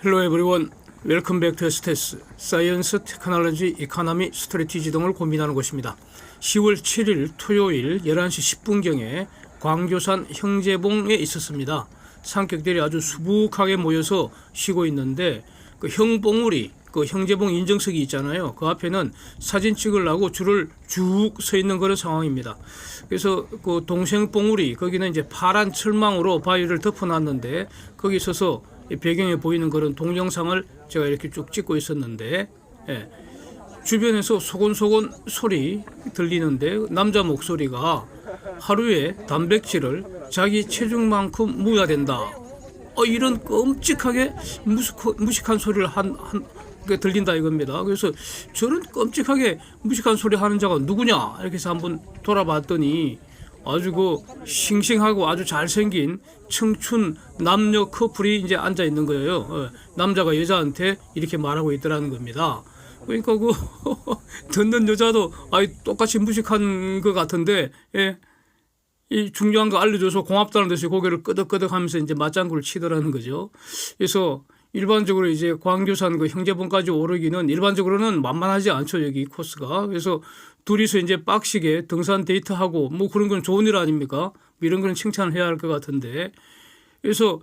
Hello everyone. Welcome back to STS, 사이언스, 테크놀로지, 이코노미, 스트래티지 등을 고민하는 곳입니다. 10월 7일 토요일 11시 10분경에 광교산 형제봉에 있었습니다. 산객들이 아주 수북하게 모여서 쉬고 있는데 그 형봉우리, 그 형제봉 인증석이 있잖아요. 그 앞에는 사진 찍으려고 줄을 쭉 서 있는 그런 상황입니다. 그래서 그 동생봉우리, 거기는 이제 파란 철망으로 바위를 덮어놨는데 거기 서서 배경에 보이는 그런 동영상을 제가 이렇게 쭉 찍고 있었는데, 주변에서 소곤소곤 소리 들리는데 남자 목소리가 하루에 단백질을 자기 체중만큼 먹어야 된다. 이런 끔찍하게 무식한 소리를 게 들린다 이겁니다. 그래서 저런 끔찍하게 무식한 소리 하는 자가 누구냐 이렇게 해서 한번 돌아봤더니 아주 그 싱싱하고 아주 잘생긴 청춘 남녀 커플이 이제 앉아 있는 거예요. 남자가 여자한테 이렇게 말하고 있더라는 겁니다. 그러니까 그 듣는 여자도 똑같이 무식한 것 같은데, 이 중요한 거 알려줘서 고맙다는 듯이 고개를 끄덕끄덕 하면서 이제 맞장구를 치더라는 거죠. 그래서 일반적으로 이제 광교산 그 형제봉까지 오르기는 일반적으로는 만만하지 않죠, 여기 코스가. 그래서 둘이서 이제 빡시게 등산 데이트하고 뭐 그런 건 좋은 일 아닙니까? 이런 거는 칭찬을 해야 할 것 같은데. 그래서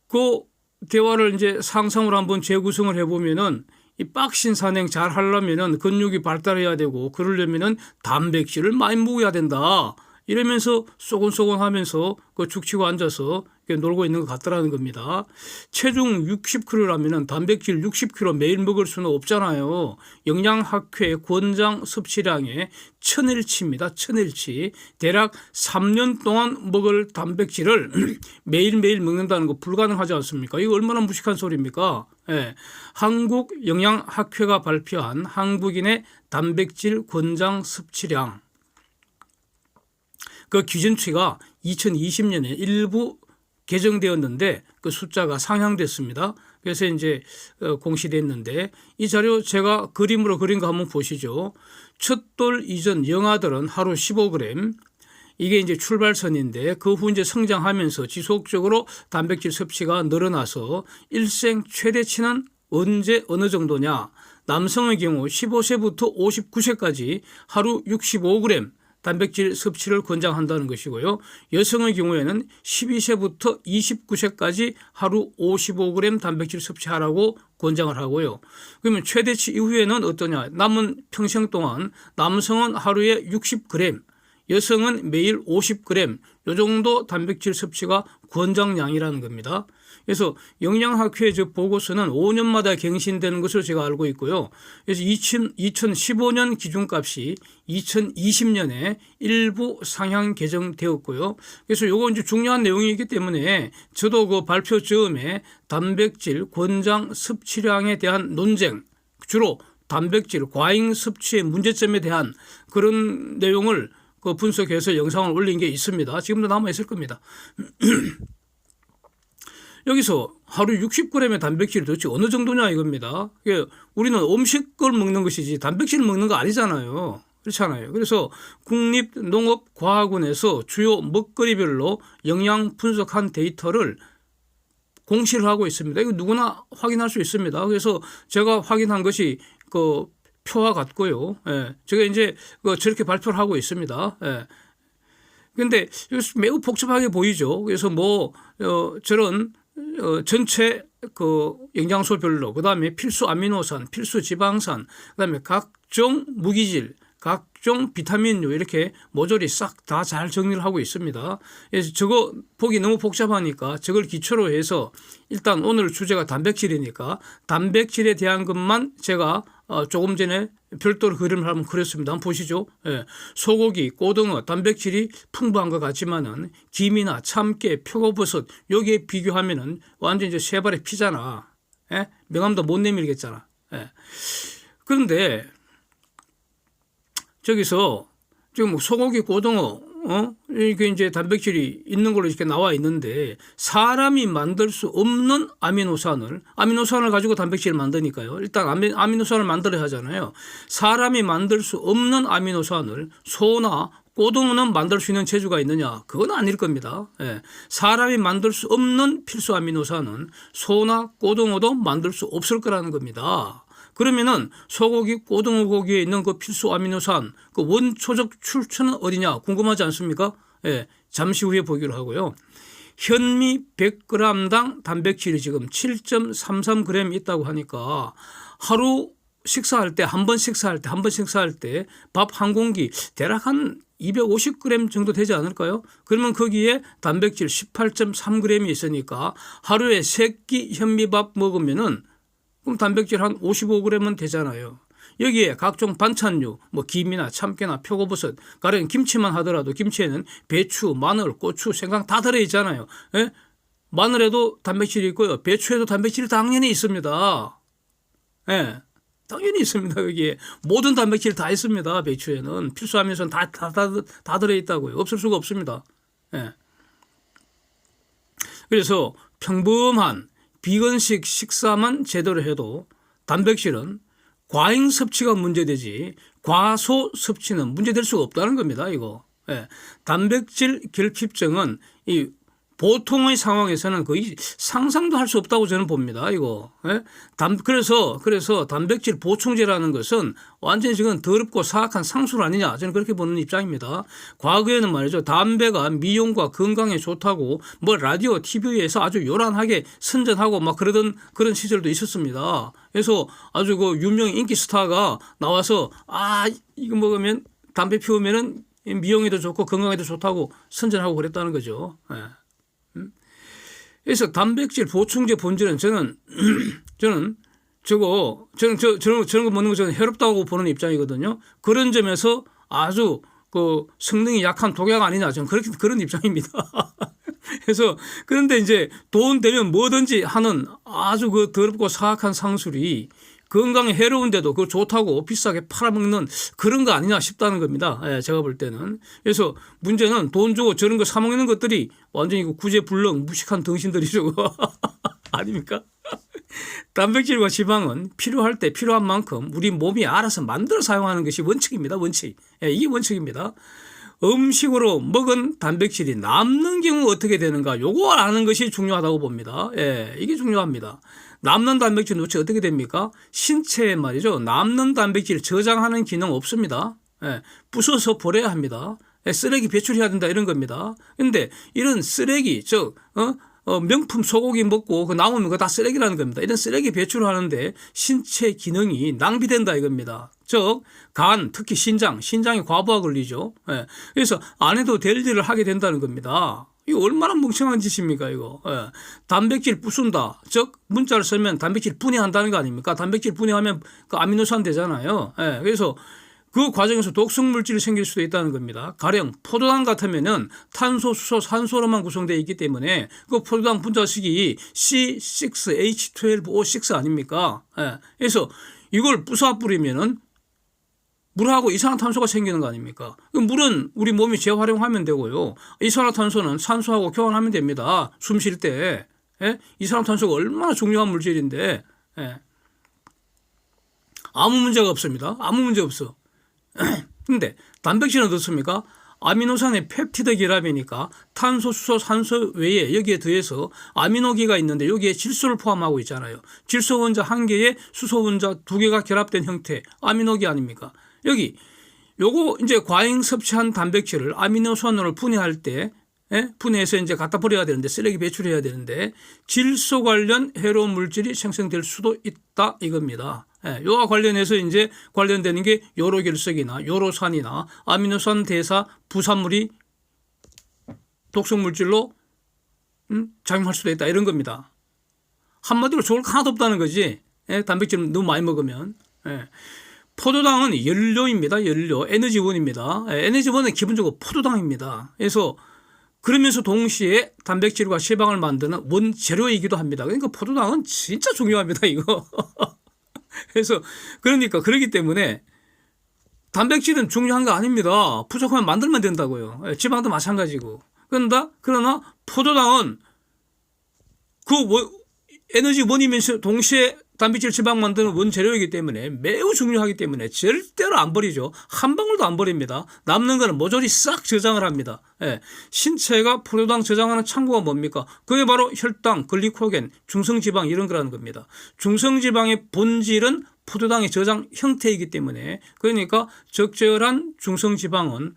그 대화를 이제 상상으로 한번 재구성을 해보면은 이 빡신 산행 잘 하려면은 근육이 발달해야 되고 그러려면은 단백질을 많이 먹어야 된다. 이러면서 쏘곤쏘곤 하면서 그 죽치고 앉아서 놀고 있는 것 같더라는 겁니다. 체중 60kg라면 단백질 60kg 매일 먹을 수는 없잖아요. 영양학회 권장 섭취량의 1000일치입니다. 1000일치. 대략 3년 동안 먹을 단백질을 매일매일 먹는다는 거 불가능하지 않습니까? 이거 얼마나 무식한 소리입니까? 한국영양학회가 발표한 한국인의 단백질 권장 섭취량. 그 기준치가 2020년에 일부 개정되었는데 그 숫자가 상향됐습니다. 그래서 이제 공시됐는데 이 자료 제가 그림으로 그린 거 한번 보시죠. 첫 돌 이전 영아들은 하루 15g, 이게 이제 출발선인데 그 후 이제 성장하면서 지속적으로 단백질 섭취가 늘어나서 일생 최대치는 언제 어느 정도냐. 남성의 경우 15세부터 59세까지 하루 65g 단백질 섭취를 권장한다는 것이고요. 여성의 경우에는 12세부터 29세까지 하루 55g 단백질 섭취하라고 권장을 하고요. 그러면 최대치 이후에는 어떠냐? 남은 평생 동안 남성은 하루에 60g, 여성은 매일 50g, 이 정도 단백질 섭취가 권장량이라는 겁니다. 그래서 영양학회 저 보고서는 5년마다 갱신되는 것으로 제가 알고 있고요. 그래서 2015년 기준값이 2020년에 일부 상향 개정되었고요. 그래서 요거 이제 중요한 내용이기 때문에 저도 그 발표 즈음에 단백질 권장 섭취량에 대한 논쟁, 주로 단백질 과잉 섭취의 문제점에 대한 그런 내용을 그 분석해서 영상을 올린 게 있습니다. 지금도 남아 있을 겁니다. 여기서 하루 60g의 단백질이 도대체 어느 정도냐 이겁니다. 우리는 음식을 먹는 것이지 단백질을 먹는 거 아니잖아요. 그렇잖아요. 그래서 국립농업과학원에서 주요 먹거리별로 영양 분석한 데이터를 공시를 하고 있습니다. 이거 누구나 확인할 수 있습니다. 그래서 제가 확인한 것이 그 표와 같고요. 제가 이제 저렇게 발표를 하고 있습니다. 그런데 매우 복잡하게 보이죠. 그래서 저런 전체 그 영양소별로, 그 다음에 필수 아미노산, 필수 지방산, 그 다음에 각종 무기질, 각종 비타민류 이렇게 모조리 싹 다 잘 정리를 하고 있습니다. 그래서 저거 보기 너무 복잡하니까 저걸 기초로 해서 일단 오늘 주제가 단백질이니까 단백질에 대한 것만 제가 조금 전에 별도로 그림을 한번 그렸습니다. 한번 보시죠. 소고기, 고등어, 단백질이 풍부한 것 같지만은 김이나 참깨, 표고버섯 여기에 비교하면은 완전 이제 세 발의 피잖아. 명함도 못 내밀겠잖아. 그런데 저기서 지금 소고기, 고등어, 이게 이제 단백질이 있는 걸로 이렇게 나와 있는데 사람이 만들 수 없는 아미노산을 가지고 단백질을 만드니까요. 일단 아미노산을 만들어야 하잖아요. 사람이 만들 수 없는 아미노산을 소나 고등어는 만들 수 있는 재주가 있느냐? 그건 아닐 겁니다. 예. 사람이 만들 수 없는 필수 아미노산은 소나 고등어도 만들 수 없을 거라는 겁니다. 그러면은 소고기, 고등어 고기에 있는 그 필수 아미노산, 그 원초적 출처는 어디냐? 궁금하지 않습니까? 예. 잠시 후에 보기로 하고요. 현미 100g당 단백질이 지금 7.33g 있다고 하니까 하루 식사할 때, 한 번 식사할 때 밥 한 공기 대략 한 250g 정도 되지 않을까요? 그러면 거기에 단백질 18.3g이 있으니까 하루에 3끼 현미밥 먹으면은 그럼 단백질 한 55g은 되잖아요. 여기에 각종 반찬류, 뭐 김이나 참깨나 표고버섯, 가령 김치만 하더라도 김치에는 배추, 마늘, 고추, 생강 다 들어있잖아요. 예? 마늘에도 단백질이 있고요. 배추에도 단백질이 당연히 있습니다. 예. 당연히 있습니다. 여기에 모든 단백질 다 있습니다. 배추에는 필수 아미노산 다 들어있다고요. 없을 수가 없습니다. 예. 그래서 평범한 비건식 식사만 제대로 해도 단백질은 과잉 섭취가 문제되지 과소 섭취는 문제될 수가 없다는 겁니다. 이거. 예. 단백질 결핍증은 이 보통의 상황에서는 거의 상상도 할 수 없다고 저는 봅니다. 이거. 예? 그래서 단백질 보충제라는 것은 완전히 지금 더럽고 사악한 상술 아니냐. 저는 그렇게 보는 입장입니다. 과거에는 말이죠. 담배가 미용과 건강에 좋다고 뭐 라디오, TV에서 아주 요란하게 선전하고 막 그러던 그런 시절도 있었습니다. 그래서 아주 그 유명 인기 스타가 나와서 이거 먹으면 담배 피우면은 미용에도 좋고 건강에도 좋다고 선전하고 그랬다는 거죠. 예. 그래서 단백질 보충제 본질은 저는 저런 거 먹는 거 저는 해롭다고 보는 입장이거든요. 그런 점에서 아주 그 성능이 약한 독약 아니냐 저는 그런 입장입니다. 그래서 그런데 이제 돈 되면 뭐든지 하는 아주 그 더럽고 사악한 상술이 건강에 해로운데도 그거 좋다고 비싸게 팔아먹는 그런 거 아니냐 싶다는 겁니다. 예, 제가 볼 때는. 그래서 문제는 돈 주고 저런 거 사먹는 것들이 완전히 구제불능 무식한 등신들이죠. 아닙니까? 단백질과 지방은 필요할 때 필요한 만큼 우리 몸이 알아서 만들어 사용하는 것이 원칙입니다. 원칙. 예, 이게 원칙입니다. 음식으로 먹은 단백질이 남는 경우 어떻게 되는가 요거 아는 것이 중요하다고 봅니다. 예, 이게 중요합니다. 남는 단백질 도대체 어떻게 됩니까? 신체에 말이죠. 남는 단백질 저장하는 기능 없습니다. 예, 부숴서 버려야 합니다. 예, 쓰레기 배출해야 된다 이런 겁니다. 그런데 이런 쓰레기 명품 소고기 먹고 그 남으면 그거 다 쓰레기라는 겁니다. 이런 쓰레기 배출하는데 신체 기능이 낭비된다 이겁니다. 즉 간, 특히 신장이 과부하 걸리죠. 예, 그래서 안 해도 될 일을 하게 된다는 겁니다. 이거 얼마나 멍청한 짓입니까 이거. 예. 단백질 부순다. 즉 문자를 쓰면 단백질 분해한다는 거 아닙니까? 단백질 분해하면 그 아미노산 되잖아요. 예. 그래서 그 과정에서 독성 물질이 생길 수도 있다는 겁니다. 가령 포도당 같으면은 탄소, 수소, 산소로만 구성되어 있기 때문에 그 포도당 분자식이 C6H12O6 아닙니까? 예. 그래서 이걸 부숴 뿌리면은 물하고 이산화탄소가 생기는 거 아닙니까? 물은 우리 몸이 재활용하면 되고요. 이산화탄소는 산소하고 교환하면 됩니다. 숨 쉴 때. 예? 이산화탄소가 얼마나 중요한 물질인데 예. 아무 문제가 없습니다. 아무 문제 없어. 근데 단백질은 어떻습니까? 아미노산의 펩티드 결합이니까 탄소, 수소, 산소 외에 여기에 더해서 아미노기가 있는데 여기에 질소를 포함하고 있잖아요. 질소 원자 1개에 수소 원자 2개가 결합된 형태 아미노기 아닙니까? 여기 요거 이제 과잉 섭취한 단백질을 아미노산으로 분해할 때 분해해서 이제 갖다 버려야 되는데 쓰레기 배출해야 되는데 질소 관련 해로운 물질이 생성될 수도 있다 이겁니다. 요와 관련해서 이제 관련되는 게 요로결석이나 요로산이나 아미노산 대사 부산물이 독성 물질로 작용할 수도 있다 이런 겁니다. 한마디로 좋을 거 하나도 없다는 거지. 단백질 너무 많이 먹으면. 포도당은 연료입니다. 연료, 에너지원입니다. 에너지원은 기본적으로 포도당입니다. 그래서 그러면서 동시에 단백질과 지방을 만드는 원재료이기도 합니다. 그러니까 포도당은 진짜 중요합니다. 이거. 그래서 그러기 때문에 단백질은 중요한 거 아닙니다. 부족하면 만들면 된다고요. 지방도 마찬가지고. 그러나 포도당은 그 에너지원이면서 동시에 단백질 지방 만드는 원재료이기 때문에 매우 중요하기 때문에 절대로 안 버리죠. 한 방울도 안 버립니다. 남는 거는 모조리 싹 저장을 합니다. 예. 신체가 포도당 저장하는 창고가 뭡니까? 그게 바로 혈당, 글리코겐, 중성지방 이런 거라는 겁니다. 중성지방의 본질은 포도당의 저장 형태이기 때문에 그러니까 적절한 중성지방은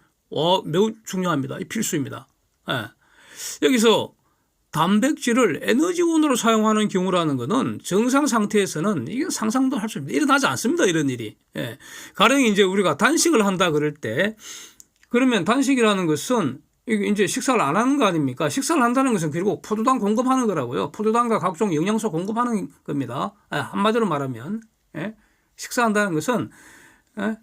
매우 중요합니다. 필수입니다. 예. 여기서 단백질을 에너지원으로 사용하는 경우라는 것은 정상 상태에서는 이게 상상도 할 수 없습니다. 일어나지 않습니다. 이런 일이. 예. 가령 이제 우리가 단식을 한다 그럴 때 그러면 단식이라는 것은 이제 식사를 안 하는 거 아닙니까? 식사를 한다는 것은 그리고 포도당 공급하는 거라고요. 포도당과 각종 영양소 공급하는 겁니다. 예. 한마디로 말하면 예. 식사한다는 것은 예.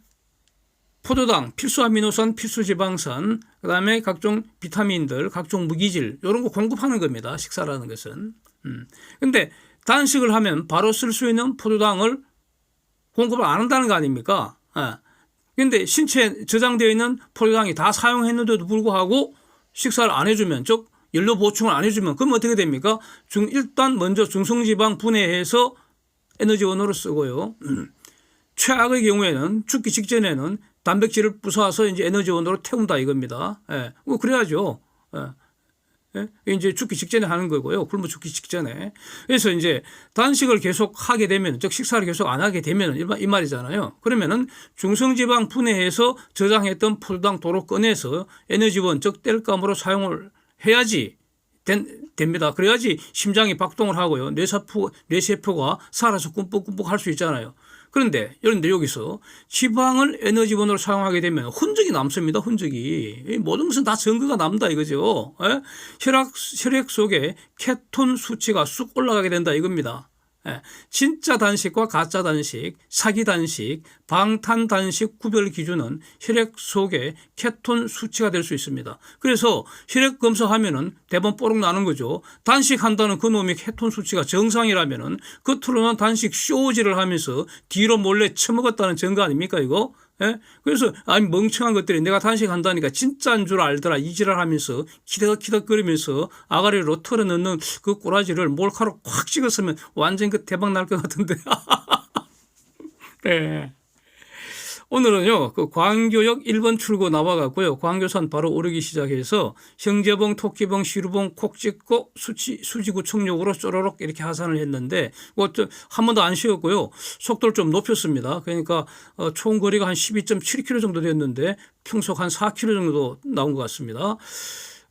포도당, 필수 아미노산, 필수 지방산, 그다음에 각종 비타민들, 각종 무기질 이런 거 공급하는 겁니다. 식사라는 것은. 근데 단식을 하면 바로 쓸 수 있는 포도당을 공급을 안 한다는 거 아닙니까? 그런데 신체에 저장되어 있는 포도당이 다 사용했는데도 불구하고 식사를 안 해주면, 즉 연료 보충을 안 해주면 그럼 어떻게 됩니까? 일단 먼저 중성지방 분해해서 에너지원으로 쓰고요. 최악의 경우에는 죽기 직전에는 단백질을 부숴서 이제 에너지원으로 태운다 이겁니다. 예. 그래야죠. 예. 이제 죽기 직전에 하는 거고요. 굶어 죽기 직전에. 그래서 이제 단식을 계속 하게 되면, 즉 식사를 계속 안 하게 되면 이 말이잖아요. 그러면은 중성지방 분해해서 저장했던 포도당 도로 꺼내서 에너지원, 즉 땔감으로 사용을 해야지 됩니다. 그래야지 심장이 박동을 하고요. 뇌세포가 살아서 꿈뻑꿈뻑 할 수 있잖아요. 그런데 여기서 지방을 에너지원으로 사용하게 되면 흔적이 남습니다. 흔적이. 모든 것은 다 증거가 남다 이거죠. 예? 혈액 속에 케톤 수치가 쑥 올라가게 된다 이겁니다. 예. 진짜 단식과 가짜 단식, 사기 단식, 방탄 단식 구별 기준은 혈액 속에 케톤 수치가 될 수 있습니다. 그래서 혈액 검사하면은 대번 뽀록 나는 거죠. 단식한다는 그놈의 케톤 수치가 정상이라면은 겉으로는 단식 쇼지를 하면서 뒤로 몰래 처먹었다는 증거 아닙니까 이거? 예? 그래서 아니 멍청한 것들이 내가 단식한다니까 진짜인 줄 알더라 이지랄하면서 키덕키덕거리면서 아가리로 털어넣는 그 꼬라지를 몰카로 꽉 찍었으면 완전 그 대박 날 것 같은데. 네. 오늘은요, 그 광교역 1번 출구 나와갖고요, 광교산 바로 오르기 시작해서 형제봉, 토끼봉, 시루봉, 콕찍고 수지구청역으로 쪼로록 이렇게 하산을 했는데, 한 번도 안 쉬었고요, 속도를 좀 높였습니다. 그러니까 총 거리가 한 12.7km 정도 됐는데, 평속 한 4km 정도 나온 것 같습니다.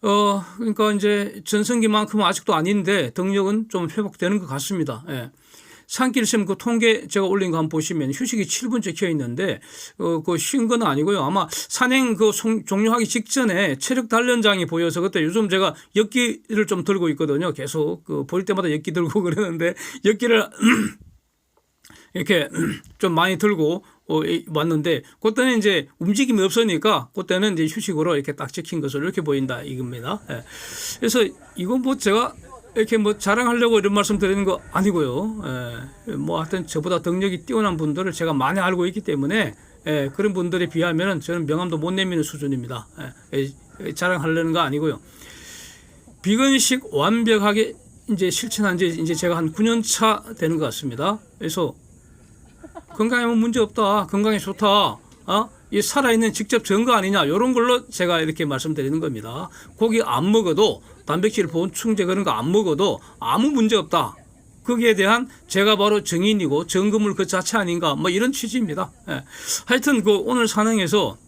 그러니까 이제 전성기만큼은 아직도 아닌데, 동력은 좀 회복되는 것 같습니다. 예. 산길샘 그 통계 제가 올린 거 한번 보시면 휴식이 7분 적혀 있는데 그 쉰 건 아니고요. 아마 산행 그 종료하기 직전에 체력 단련장이 보여서 그때 요즘 제가 엿기를 좀 들고 있거든요. 계속 그 보일 때마다 엿기 들고 그러는데 엿기를 이렇게 좀 많이 들고 왔는데 그때는 이제 움직임이 없으니까 그때는 이제 휴식으로 이렇게 딱 찍힌 것으로 이렇게 보인다 이겁니다. 그래서 이건 뭐 제가 이렇게 뭐 자랑하려고 이런 말씀 드리는 거 아니고요. 뭐 하여튼 저보다 덕력이 뛰어난 분들을 제가 많이 알고 있기 때문에 그런 분들에 비하면 저는 명함도 못 내미는 수준입니다. 자랑하려는 거 아니고요. 비건식 완벽하게 이제 실천한 지 이제 제가 한 9년 차 되는 것 같습니다. 그래서 건강에 뭐 문제 없다. 건강에 좋다. 이 살아있는 직접 증거 아니냐 이런 걸로 제가 이렇게 말씀드리는 겁니다. 고기 안 먹어도 단백질 보충제 그런 거 안 먹어도 아무 문제 없다. 거기에 대한 제가 바로 증인이고 증거물 그 자체 아닌가 뭐 이런 취지입니다. 하여튼 그 오늘 산행에서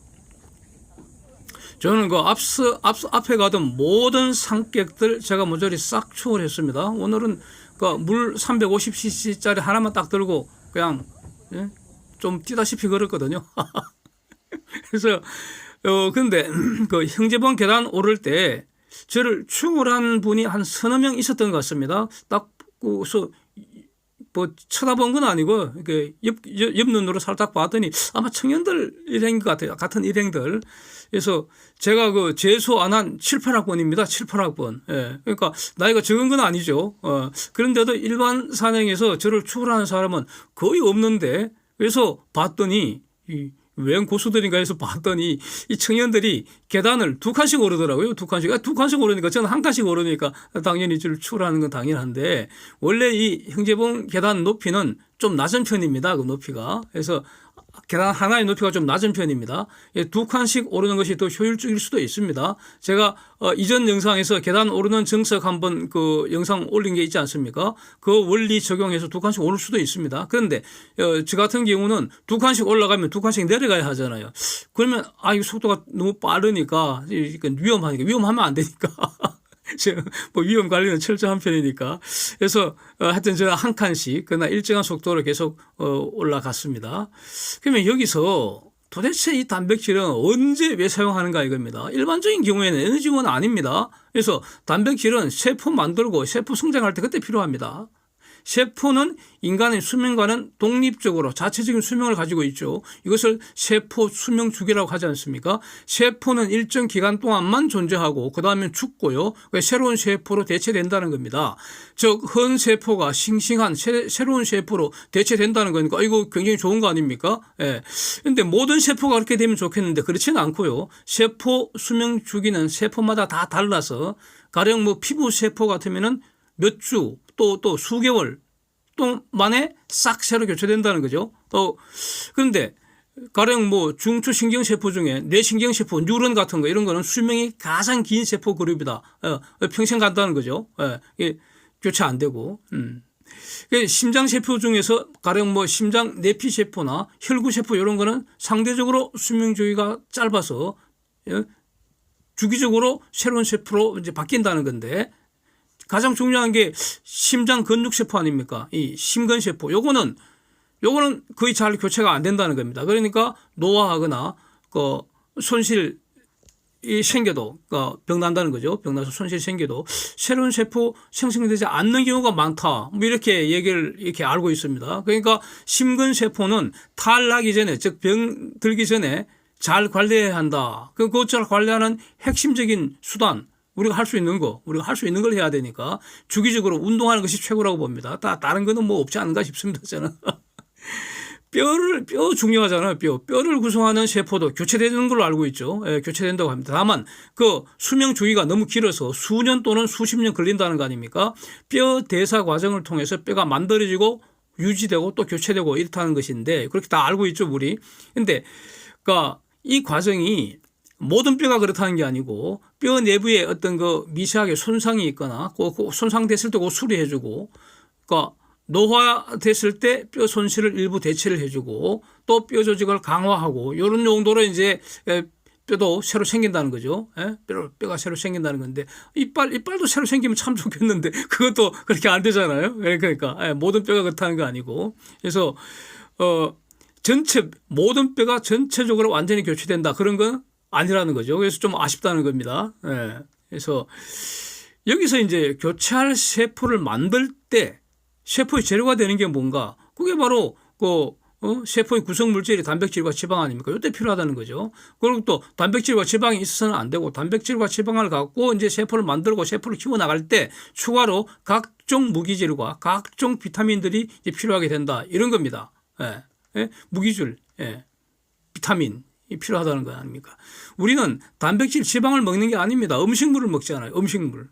저는 그 앞에 가던 모든 상객들 제가 모조리 싹 추월했습니다. 오늘은 그 물 350cc짜리 하나만 딱 들고 그냥 좀 뛰다시피 걸었거든요. 그래서 근데 그 형제봉 계단 오를 때 저를 추월한 분이 한 서너 명 있었던 것 같습니다. 딱 그래서 뭐 쳐다본 건 아니고 이렇게 옆 눈으로 살짝 봤더니 아마 청년들 일행인 것 같아요. 같은 일행들. 그래서 제가 그 재수 안 한 7, 8학번입니다. 7, 8학번. 예. 그러니까 나이가 적은 건 아니죠. 그런데도 일반 산행에서 저를 추월하는 사람은 거의 없는데 그래서 봤더니 웬 고수들인가 해서 봤더니 이 청년들이 계단을 2칸씩 오르더라고요. 2칸씩. 2칸씩 오르니까 저는 1칸씩 오르니까 당연히 줄 추월하는 건 당연한데 원래 이 형제봉 계단 높이는 좀 낮은 편입니다. 그 높이가. 그래서 계단 하나의 높이가 좀 낮은 편입니다. 2칸씩 오르는 것이 더 효율적일 수도 있습니다. 제가 이전 영상에서 계단 오르는 정석 한번 그 영상 올린 게 있지 않습니까? 그 원리 적용해서 2칸씩 오를 수도 있습니다. 그런데 저 같은 경우는 2칸씩 올라가면 2칸씩 내려가야 하잖아요. 그러면 이 속도가 너무 빠르니까 위험하니까 위험하면 안 되니까. 뭐 위험 관리는 철저한 편이니까. 그래서 하여튼 저는 1칸씩 그러나 일정한 속도로 계속 올라갔습니다. 그러면 여기서 도대체 이 단백질은 언제 왜 사용하는가 이겁니다. 일반적인 경우에는 에너지원 아닙니다. 그래서 단백질은 세포 만들고 세포 성장할 때 그때 필요합니다. 세포는 인간의 수명과는 독립적으로 자체적인 수명을 가지고 있죠. 이것을 세포 수명 주기라고 하지 않습니까? 세포는 일정 기간 동안만 존재하고 그 다음에 죽고요. 새로운 세포로 대체된다는 겁니다. 즉 헌 세포가 싱싱한 새로운 세포로 대체된다는 거니까 이거 굉장히 좋은 거 아닙니까? 그런데 모든 세포가 그렇게 되면 좋겠는데 그렇지는 않고요. 세포 수명 주기는 세포마다 다 달라서 가령 뭐 피부 세포 같으면은 몇 주 또 수개월 또 만에 싹 새로 교체된다는 거죠. 그런데 가령 뭐 중추 신경세포 중에 뇌신경세포, 뉴런 같은 거 이런 거는 수명이 가장 긴 세포 그룹이다. 평생 간다는 거죠. 교체 안 되고. 심장세포 중에서 가령 뭐 심장 내피세포나 혈구세포 이런 거는 상대적으로 수명 주기가 짧아서 주기적으로 새로운 세포로 이제 바뀐다는 건데 가장 중요한 게 심장 근육세포 아닙니까? 이 심근세포. 요거는 거의 잘 교체가 안 된다는 겁니다. 그러니까 노화하거나 손실이 생겨도 병 난다는 거죠. 병 나서 손실이 생겨도 새로운 세포 생성되지 않는 경우가 많다. 뭐 이렇게 얘기를 이렇게 알고 있습니다. 그러니까 심근세포는 탈나기 전에 즉 병 들기 전에 잘 관리해야 한다. 그것을 관리하는 핵심적인 수단 우리가 할 수 있는 걸 해야 되니까 주기적으로 운동하는 것이 최고라고 봅니다. 다른 거는 뭐 없지 않은가 싶습니다. 저는. 뼈 중요하잖아요. 뼈를 구성하는 세포도 교체되는 걸로 알고 있죠. 교체된다고 합니다. 다만 그 수명 주기가 너무 길어서 수년 또는 수십 년 걸린다는 거 아닙니까? 뼈 대사 과정을 통해서 뼈가 만들어지고 유지되고 또 교체되고 이렇다는 것인데 그렇게 다 알고 있죠, 우리. 근데 그러니까 이 과정이 모든 뼈가 그렇다는 게 아니고 뼈 내부에 어떤 그 미세하게 손상이 있거나 그 손상됐을 때 그거 수리해주고 그러니까 노화됐을 때 뼈 손실을 일부 대체를 해주고 또 뼈 조직을 강화하고 이런 용도로 이제 뼈도 새로 생긴다는 거죠. 뼈가 새로 생긴다는 건데 이빨도 새로 생기면 참 좋겠는데 그것도 그렇게 안 되잖아요. 그러니까 모든 뼈가 그렇다는 거 아니고 그래서 모든 뼈가 전체적으로 완전히 교체된다 그런 건 아니라는 거죠. 그래서 좀 아쉽다는 겁니다. 그래서 여기서 이제 교체할 세포를 만들 때 세포의 재료가 되는 게 뭔가? 그게 바로 세포의 구성 물질이 단백질과 지방 아닙니까? 이때 필요하다는 거죠. 그리고 또 단백질과 지방이 있어서는 안 되고 단백질과 지방을 갖고 이제 세포를 만들고 세포를 키워 나갈 때 추가로 각종 무기질과 각종 비타민들이 이제 필요하게 된다. 이런 겁니다. 무기질, 비타민. 필요하다는 거 아닙니까? 우리는 단백질, 지방을 먹는 게 아닙니다. 음식물을 먹잖아요. 음식물.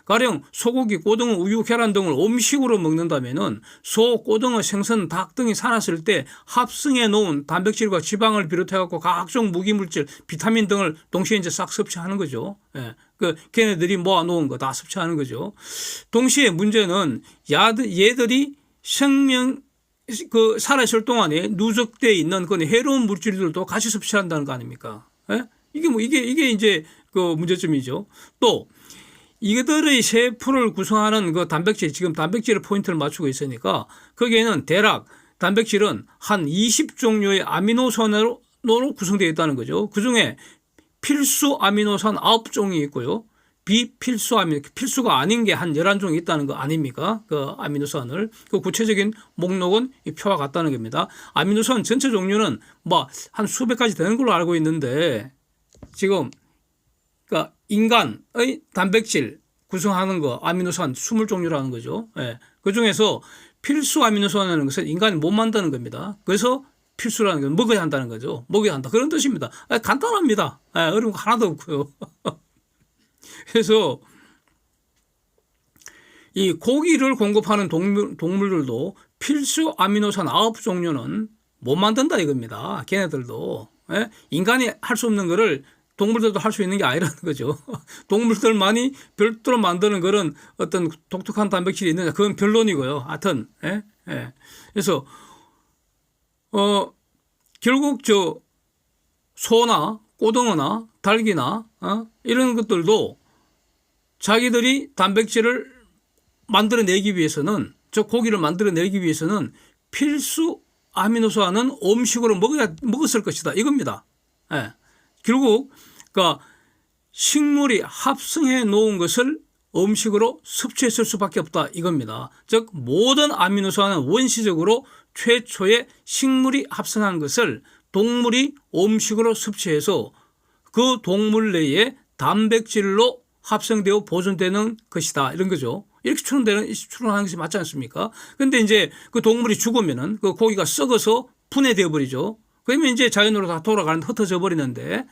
가령 소고기, 고등어, 우유, 계란 등을 음식으로 먹는다면은 소, 고등어, 생선, 닭 등이 살았을 때 합성해 놓은 단백질과 지방을 비롯해 갖고 각종 무기물질, 비타민 등을 동시에 이제 싹 섭취하는 거죠. 걔네들이 모아 놓은 거 다 섭취하는 거죠. 동시에 문제는 얘들이 살아있을 동안에 누적되어 있는 그 해로운 물질들도 같이 섭취한다는 거 아닙니까? 이게 이제 그 문제점이죠. 또, 이들의 세포를 구성하는 그 단백질, 지금 단백질의 포인트를 맞추고 있으니까 거기에는 대략 단백질은 한 20종류의 아미노산으로 구성되어 있다는 거죠. 그 중에 필수 아미노산 9종이 있고요. 필수가 아닌 게 한 11종이 있다는 거 아닙니까? 그 아미노산을. 그 구체적인 목록은 이 표와 같다는 겁니다. 아미노산 전체 종류는 뭐 한 수백 가지 되는 걸로 알고 있는데 지금 그러니까 인간의 단백질 구성하는 거 아미노산 20종류라는 거죠. 그 중에서 필수 아미노산이라는 것은 인간이 못 만드는 겁니다. 그래서 필수라는 건 먹어야 한다는 거죠. 먹어야 한다. 그런 뜻입니다. 간단합니다. 어려운 거 하나도 없고요. 그래서 이 고기를 공급하는 동물들도 필수 아미노산 9종류는 못 만든다 이겁니다. 걔네들도. 인간이 할 수 없는 거를 동물들도 할 수 있는 게 아니라는 거죠. 동물들만이 별도로 만드는 그런 어떤 독특한 단백질이 있느냐, 그건 변론이고요. 하여튼, 그래서, 결국 소나 고등어나 닭이나, 이런 것들도 자기들이 단백질을 만들어내기 위해서는, 고기를 만들어내기 위해서는 필수 아미노산은 음식으로 먹었을 것이다. 이겁니다. 결국, 그러니까 식물이 합성해 놓은 것을 음식으로 섭취했을 수밖에 없다. 이겁니다. 즉, 모든 아미노산은 원시적으로 최초의 식물이 합성한 것을 동물이 음식으로 섭취해서 그 동물 내에 단백질로 합성되어 보존되는 것이다. 이런 거죠. 이렇게 추론하는 것이 맞지 않습니까? 근데 이제 그 동물이 죽으면은 그 고기가 썩어서 분해되어 버리죠. 그러면 이제 자연으로 다 돌아가는 흩어져 버리는데,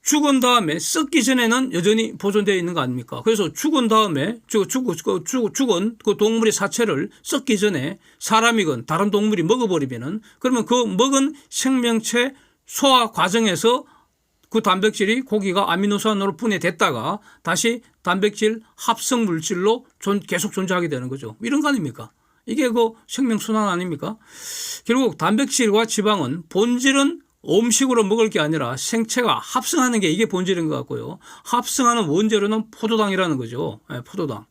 죽은 다음에 썩기 전에는 여전히 보존되어 있는 거 아닙니까? 그래서 죽은 다음에 죽은 그 동물의 사체를 썩기 전에 사람이건 다른 동물이 먹어버리면은, 그러면 그 먹은 생명체 소화 과정에서 그 단백질이 고기가 아미노산으로 분해됐다가 다시 단백질 합성 물질로 계속 존재하게 되는 거죠. 이런 거 아닙니까? 이게 그 생명순환 아닙니까? 결국 단백질과 지방은 본질은 음식으로 먹을 게 아니라 생체가 합성하는 게 이게 본질인 것 같고요. 합성하는 원재료는 포도당이라는 거죠. 포도당.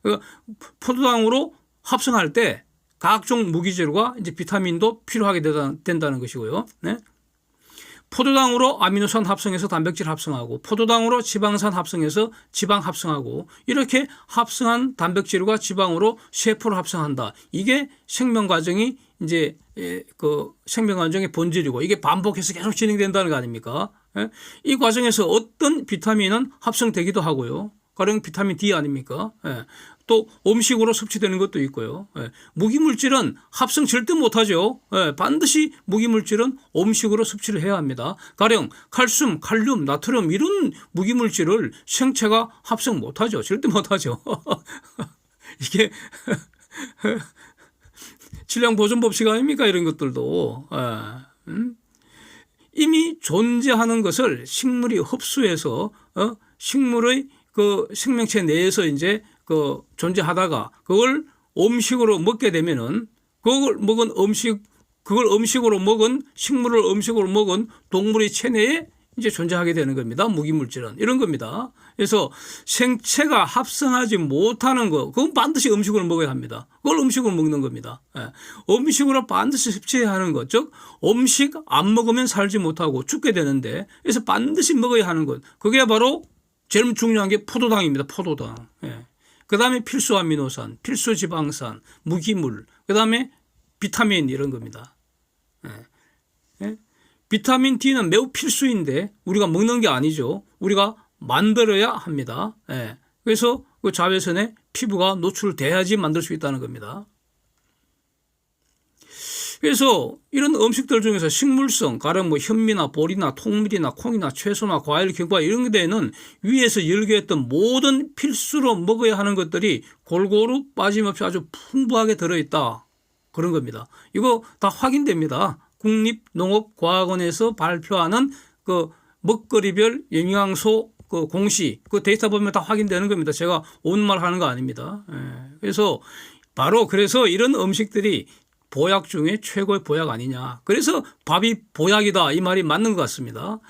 그러니까 포도당으로 합성할 때 각종 무기질과 이제 비타민도 필요하게 된다는 것이고요. 포도당으로 아미노산 합성해서 단백질 합성하고, 포도당으로 지방산 합성해서 지방 합성하고, 이렇게 합성한 단백질과 지방으로 세포를 합성한다. 이게 생명 과정이 이제 그 생명 과정의 본질이고, 이게 반복해서 계속 진행된다는 거 아닙니까? 이 과정에서 어떤 비타민은 합성되기도 하고요. 가령 비타민 D 아닙니까? 또 음식으로 섭취되는 것도 있고요. 무기물질은 합성 절대 못하죠. 반드시 무기물질은 음식으로 섭취를 해야 합니다. 가령 칼슘, 칼륨, 나트륨 이런 무기물질을 생체가 합성 못하죠. 절대 못하죠. 이게 질량보존법칙 아닙니까? 이런 것들도. 이미 존재하는 것을 식물이 흡수해서 식물의 그 생명체 내에서 이제 그 존재하다가 그걸 음식으로 먹게 되면은 그걸 음식으로 먹은 식물을 음식으로 먹은 동물의 체내에 이제 존재하게 되는 겁니다. 무기물질은 이런 겁니다. 그래서 생체가 합성하지 못하는 거, 그건 반드시 음식으로 먹어야 합니다. 그걸 음식으로 먹는 겁니다. 음식으로 반드시 섭취해야 하는 것, 즉 음식 안 먹으면 살지 못하고 죽게 되는데, 그래서 반드시 먹어야 하는 것, 그게 바로 제일 중요한 게 포도당입니다. 포도당. 그 다음에 필수 아미노산, 필수 지방산, 무기물, 그 다음에 비타민 이런 겁니다. 비타민 D는 매우 필수인데 우리가 먹는 게 아니죠. 우리가 만들어야 합니다. 그래서 그 자외선에 피부가 노출돼야지 만들 수 있다는 겁니다. 그래서 이런 음식들 중에서 식물성, 가령 뭐 현미나 보리나 통밀이나 콩이나 채소나 과일, 견과 이런 데에는 위에서 열거했던 모든 필수로 먹어야 하는 것들이 골고루 빠짐없이 아주 풍부하게 들어있다. 그런 겁니다. 이거 다 확인됩니다. 국립농업과학원에서 발표하는 그 먹거리별 영양소 그 공시, 그 데이터 보면 다 확인되는 겁니다. 제가 온 말 하는 거 아닙니다. 그래서 바로 그래서 이런 음식들이 보약 중에 최고의 보약 아니냐. 그래서 밥이 보약이다. 이 말이 맞는 것 같습니다.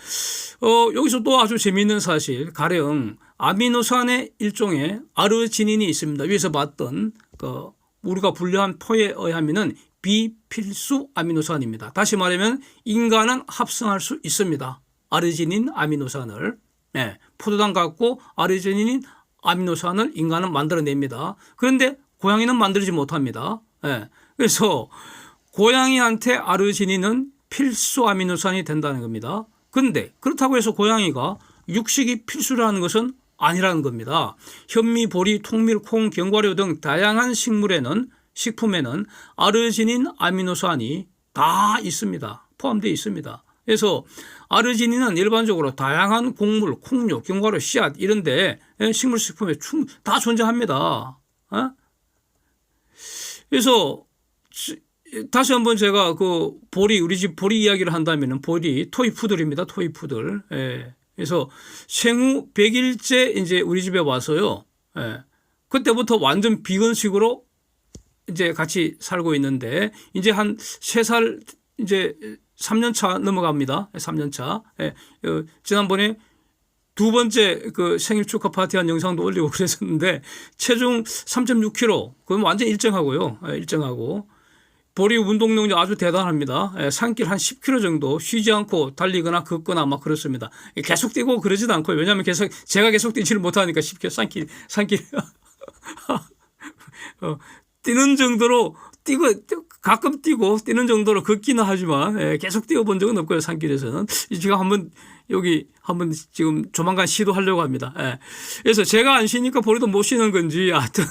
여기서 또 아주 재미있는 사실, 가령 아미노산의 일종의 아르지닌이 있습니다. 위에서 봤던 그 우리가 분류한 표에 의하면은 비필수 아미노산입니다. 다시 말하면 인간은 합성할 수 있습니다. 아르지닌 아미노산을. 포도당 갖고 아르지닌 아미노산을 인간은 만들어냅니다. 그런데 고양이는 만들지 못합니다. 그래서 고양이한테 아르지닌은 필수 아미노산이 된다는 겁니다. 그런데 그렇다고 해서 고양이가 육식이 필수라는 것은 아니라는 겁니다. 현미, 보리, 통밀, 콩, 견과류 등 다양한 식물에는 식품에는 아르지닌 아미노산이 다 있습니다. 포함되어 있습니다. 그래서 아르지닌은 일반적으로 다양한 곡물, 콩류, 견과류, 씨앗 이런데 식물식품에 다 존재합니다. 그래서 다시 한번 제가 그 보리, 우리 집 보리 이야기를 한다면은 보리 토이푸들입니다. 토이푸들. 그래서 생후 100일째 이제 우리 집에 와서요. 그때부터 완전 비건식으로 이제 같이 살고 있는데 이제 한 3살 이제 3년 차 넘어갑니다. 3년 차. 지난번에 2번째 그 생일 축하 파티한 영상도 올리고 그랬었는데 체중 3.6kg. 그건 완전 일정하고요. 일정하고. 보리 운동능력 아주 대단합니다. 산길 한 10km 정도 쉬지 않고 달리거나 걷거나 막 그렇습니다. 계속 뛰고 그러지도 않고요. 왜냐하면 제가 계속 뛰지를 못하니까 10km 산길 뛰는 정도로 가끔 뛰고 뛰는 정도로 걷기는 하지만 계속 뛰어본 적은 없고요. 산길에서는. 제가 한번 지금 조만간 시도하려고 합니다. 그래서 제가 안 쉬니까 보리도 못 쉬는 건지 하여튼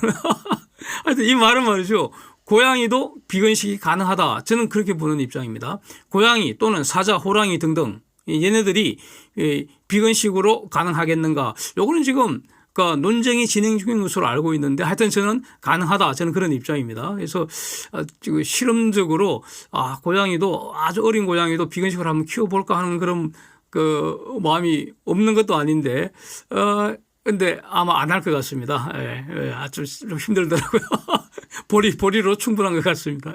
이 말은 말이죠. 고양이도 비건식이 가능하다. 저는 그렇게 보는 입장입니다. 고양이 또는 사자, 호랑이 등등 얘네들이 비건식으로 가능하겠는가. 요거는 지금 그러니까 논쟁이 진행 중인 것으로 알고 있는데 하여튼 저는 가능하다. 저는 그런 입장입니다. 그래서 지금 실험적으로 고양이도 아주 어린 고양이도 비건식으로 한번 키워볼까 하는 그런 그 마음이 없는 것도 아닌데 근데 아마 안 할 것 같습니다. 아주 좀 힘들더라고요. 보리로 충분한 것 같습니다.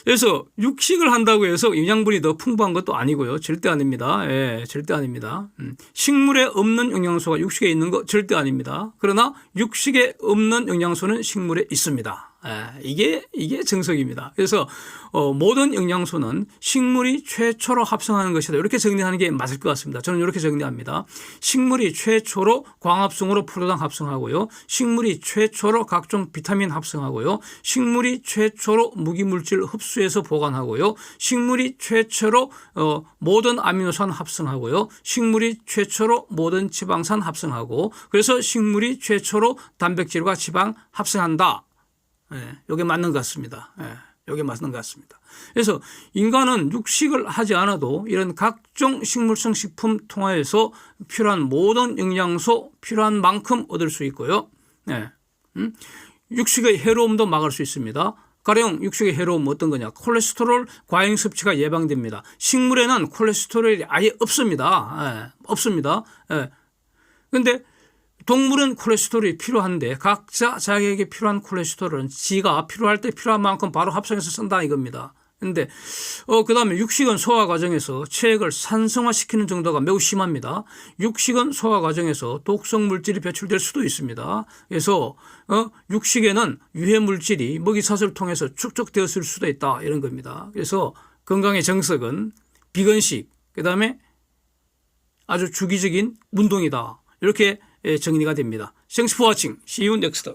그래서 육식을 한다고 해서 영양분이 더 풍부한 것도 아니고요. 절대 아닙니다. 절대 아닙니다. 식물에 없는 영양소가 육식에 있는 거 절대 아닙니다. 그러나 육식에 없는 영양소는 식물에 있습니다. 이게 정석입니다. 그래서 모든 영양소는 식물이 최초로 합성하는 것이다. 이렇게 정리하는 게 맞을 것 같습니다. 저는 이렇게 정리합니다. 식물이 최초로 광합성으로 프로당 합성하고요. 식물이 최초로 각종 비타민 합성하고요. 식물이 최초로 무기물질 흡수해서 보관하고요. 식물이 최초로 모든 아미노산 합성하고요. 식물이 최초로 모든 지방산 합성하고 그래서 식물이 최초로 단백질과 지방 합성한다. 이게 맞는 것 같습니다. 이게 맞는 것 같습니다. 그래서 인간은 육식을 하지 않아도 이런 각종 식물성 식품 통하여서 필요한 모든 영양소 필요한 만큼 얻을 수 있고요. 육식의 해로움도 막을 수 있습니다. 가령 육식의 해로움은 어떤 거냐. 콜레스테롤 과잉 섭취가 예방됩니다. 식물에는 콜레스테롤이 아예 없습니다. 없습니다. 그런데 동물은 콜레스테롤이 필요한데 각자 자기에게 필요한 콜레스테롤은 지가 필요할 때 필요한 만큼 바로 합성해서 쓴다 이겁니다. 그런데 그다음에 육식은 소화 과정에서 체액을 산성화시키는 정도가 매우 심합니다. 육식은 소화 과정에서 독성 물질이 배출될 수도 있습니다. 그래서 육식에는 유해 물질이 먹이사슬을 통해서 축적되었을 수도 있다 이런 겁니다. 그래서 건강의 정석은 비건식 그다음에 아주 주기적인 운동이다. 이렇게 정리가 됩니다. Thanks for watching. See you next.